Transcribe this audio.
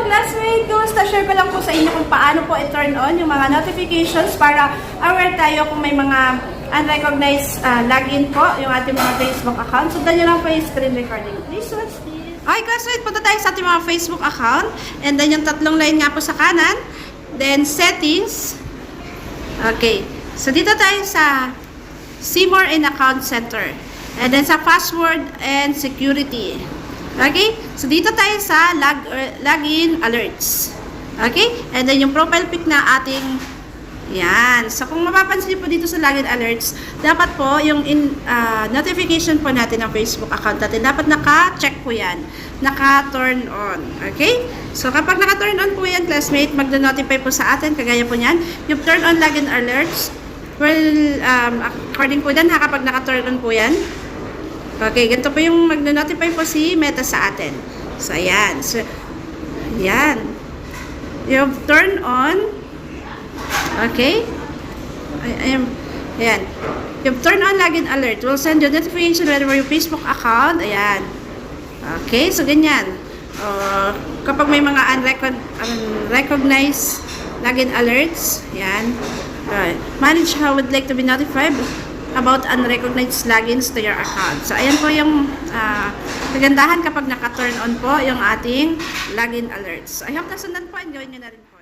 classmate! Kumusta? Share ko lang po sa inyo kung paano po i-turn on yung mga notifications para aware tayo kung may mga unrecognized login po yung ating mga Facebook account. Sundan nyo lang po yung screen recording. Please watch this. Okay, classmate, punta tayo sa ating mga Facebook account. And then yung tatlong line nga po sa kanan. Then settings. Okay. So dito tayo sa See More in Account Center. And then sa password and security. Okay? So, dito tayo sa login alerts. Okay? And then, yung profile pic na ating yan. So, kung mapapansin niyo po dito sa login alerts, dapat po yung notification po natin ng Facebook account natin, dapat naka-check po yan. Naka-turn on. Okay? So, kapag naka-turn on po yan, classmate, magno-notify po sa atin, kagaya po yan. Yung turn on login alerts, well, according po yan, kapag naka-turn on po yan, okay, ganito po yung mag-notify po si Meta sa atin. So, ayan. So, ayan. Yung turn on. Okay. Ayan. Yung turn on login alert will send you notification whenever your Facebook account. Ayan. Okay. So, ganyan. Kapag may mga unrecognized login alerts. Ayan. Manage how would like to be notified about unrecognized logins to your account. So, ayan po yung kagandahan kapag naka-turn on po yung ating login alerts. So, I hope nasundan po and gawin nyo na rin po.